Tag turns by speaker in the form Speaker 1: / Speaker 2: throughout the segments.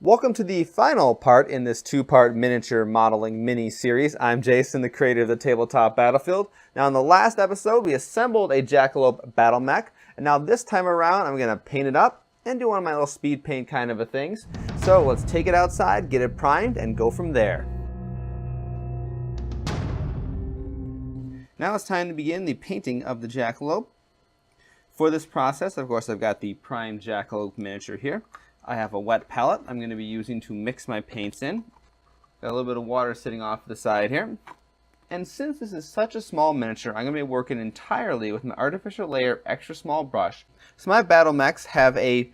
Speaker 1: Welcome to the final part in this two-part miniature modeling mini-series. I'm Jason, the creator of the Tabletop Battlefield. Now in the last episode, we assembled a Jackalope Battlemech, and now this time around, I'm going to paint it up and do one of my little speed paint kind of things. So let's take it outside, get it primed, and go from there. Now it's time to begin the painting of the Jackalope. For this process, of course, I've got the primed Jackalope miniature here. I have a wet palette I'm going to be using to mix my paints in. Got a little bit of water sitting off to the side here. And since this is such a small miniature, I'm going to be working entirely with my artificial layer extra small brush. So my Battlemechs have a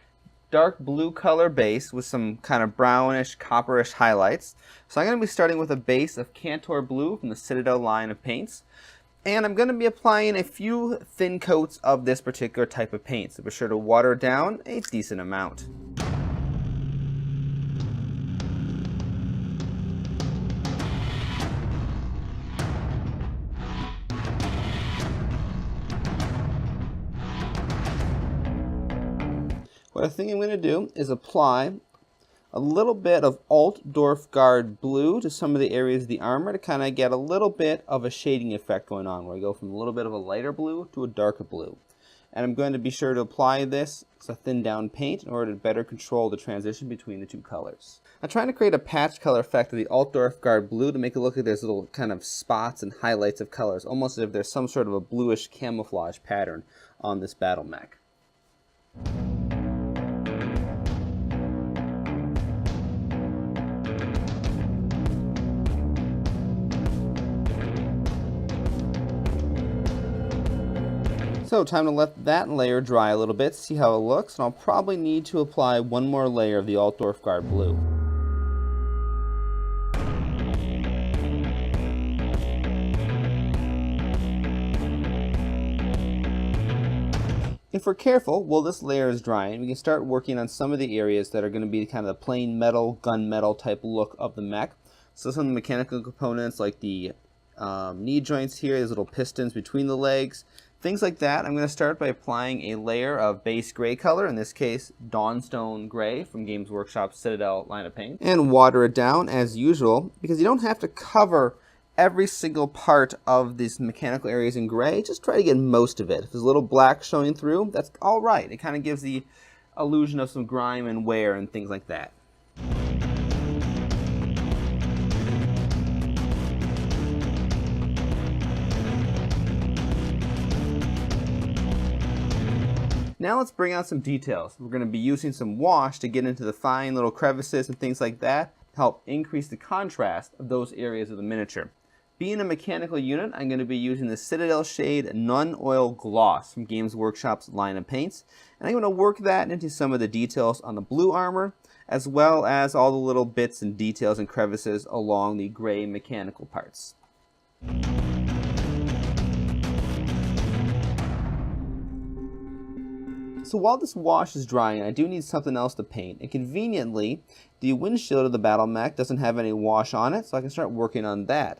Speaker 1: dark blue color base with some kind of brownish, copperish highlights. So I'm going to be starting with a base of Cantor Blue from the Citadel line of paints. And I'm going to be applying a few thin coats of this particular type of paint. So be sure to water down a decent amount. What I think I'm going to do is apply a little bit of Altdorf Guard Blue to some of the areas of the armor to kind of get a little bit of a shading effect going on, where I go from a little bit of a lighter blue to a darker blue. And I'm going to be sure to apply this as a thin down paint in order to better control the transition between the two colors. I'm trying to create a patch color effect of the Altdorf Guard Blue to make it look like there's little kind of spots and highlights of colors, almost as if there's some sort of a bluish camouflage pattern on this Battlemech. So time to let that layer dry a little bit, see how it looks, and I'll probably need to apply one more layer of the Altdorf Guard Blue. If we're careful, while this layer is drying, we can start working on some of the areas that are going to be kind of the plain metal, gunmetal type look of the mech. So some of the mechanical components like the knee joints here, these little pistons between the legs, things like that. I'm going to start by applying a layer of base gray color, in this case Dawnstone Gray from Games Workshop's Citadel line of paint, and water it down as usual, because you don't have to cover every single part of these mechanical areas in gray. Just try to get most of it. If there's a little black showing through, that's all right. It kind of gives the illusion of some grime and wear and things like that. Now let's bring out some details. We're going to be using some wash to get into the fine little crevices and things like that to help increase the contrast of those areas of the miniature. Being a mechanical unit, I'm going to be using the Citadel Shade Non-Oil Gloss from Games Workshop's line of paints. And I'm going to work that into some of the details on the blue armor, as well as all the little bits and details and crevices along the gray mechanical parts. So while this wash is drying, I do need something else to paint. And conveniently, the windshield of the Battlemech doesn't have any wash on it, so I can start working on that.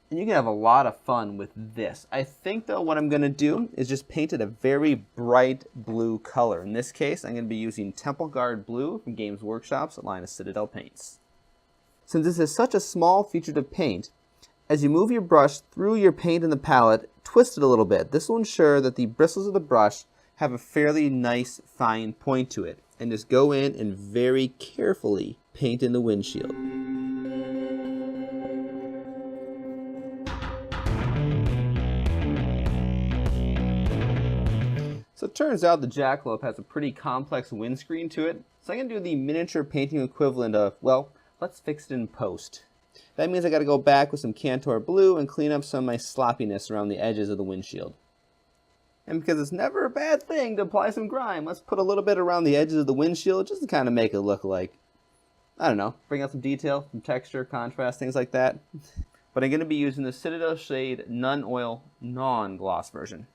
Speaker 1: And you can have a lot of fun with this. I think though what I'm going to do is just paint it a very bright blue color. In this case, I'm going to be using Temple Guard Blue from Games Workshop's line of Citadel paints. Since this is such a small feature to paint, as you move your brush through your paint in the palette, twist it a little bit. This will ensure that the bristles of the brush have a fairly nice fine point to it. And just go in and very carefully paint in the windshield. So it turns out the Jackalope has a pretty complex windscreen to it. So I'm going to do the miniature painting equivalent of, well, let's fix it in post. That means I got to go back with some Cantor Blue and clean up some of my sloppiness around the edges of the windshield. And because it's never a bad thing to apply some grime, let's put a little bit around the edges of the windshield just to kind of make it look like, I don't know, bring out some detail, some texture, contrast, things like that. But I'm going to be using the Citadel Shade Non-Oil Non-Gloss version.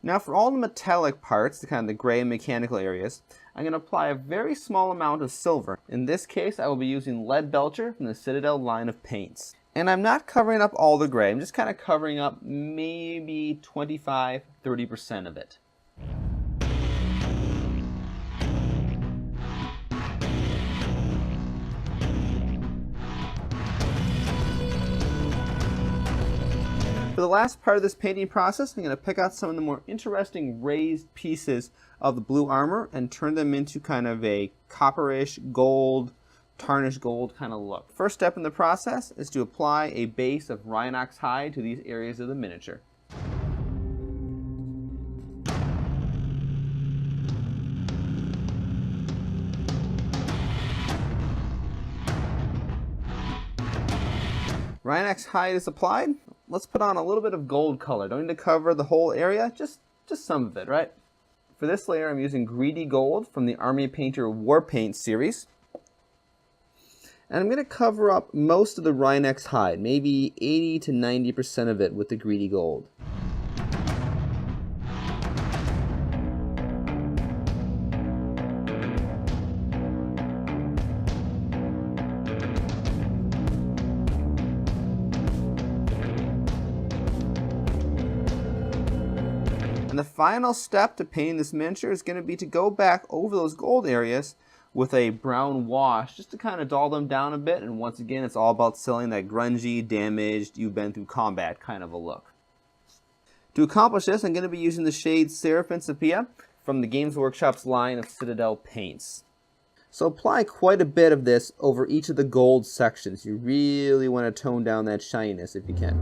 Speaker 1: Now for all the metallic parts, the kind of the gray mechanical areas, I'm going to apply a very small amount of silver. In this case, I will be using Lead Belcher from the Citadel line of paints. And I'm not covering up all the gray, I'm just kind of covering up maybe 25–30% of it. For the last part of this painting process, I'm going to pick out some of the more interesting raised pieces of the blue armor and turn them into kind of a copperish gold, tarnished gold kind of look. First step in the process is to apply a base of Rhinox hide to these areas of the miniature. Rhinox hide is applied. Let's put on a little bit of gold color. Don't need to cover the whole area, just some of it, right? For this layer, I'm using Greedy Gold from the Army Painter War Paint series. And I'm going to cover up most of the Rhinox hide, maybe 80–90% of it with the Greedy Gold. And the final step to painting this miniature is going to be to go back over those gold areas with a brown wash just to kind of dull them down a bit. And once again, it's all about selling that grungy, damaged, you've been through combat kind of a look. To accomplish this, I'm going to be using the shades Seraph and Sepia from the Games Workshop's line of Citadel paints. So apply quite a bit of this over each of the gold sections. You really want to tone down that shininess if you can.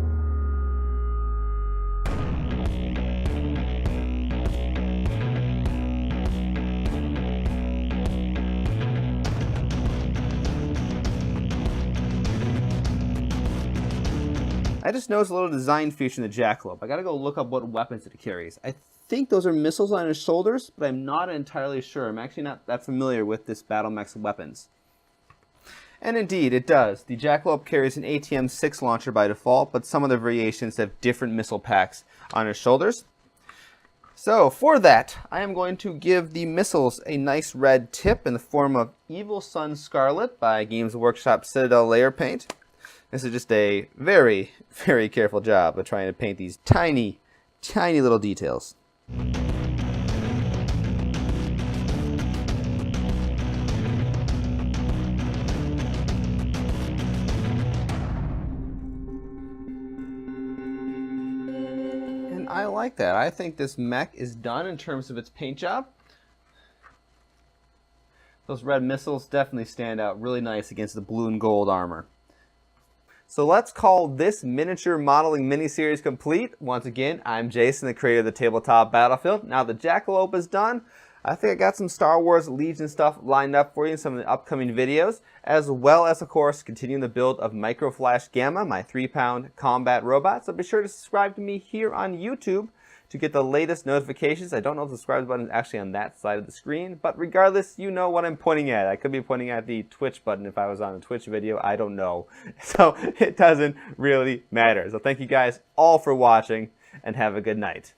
Speaker 1: I just noticed a little design feature in the Jackalope. I gotta go look up what weapons it carries. I think those are missiles on his shoulders, but I'm not entirely sure. I'm actually not that familiar with this Battlemech's weapons. And indeed, it does. The Jackalope carries an ATM-6 launcher by default, but some of the variations have different missile packs on his shoulders. So for that, I am going to give the missiles a nice red tip in the form of Evil Sun Scarlet by Games Workshop Citadel Layer Paint. This is just a very, very careful job of trying to paint these tiny, tiny little details. And I like that. I think this mech is done in terms of its paint job. Those red missiles definitely stand out really nice against the blue and gold armor. So let's call this miniature modeling miniseries complete. Once again, I'm Jason, the creator of the Tabletop Battlefield. Now the Jackalope is done. I think I got some Star Wars Legion stuff lined up for you in some of the upcoming videos, as well as, of course, continuing the build of Micro Flash Gamma, my 3-pound combat robot. So be sure to subscribe to me here on YouTube to get the latest notifications. I don't know if the subscribe button is actually on that side of the screen, but regardless, you know what I'm pointing at. I could be pointing at the Twitch button if I was on a Twitch video. I don't know. So it doesn't really matter. So thank you guys all for watching, and have a good night.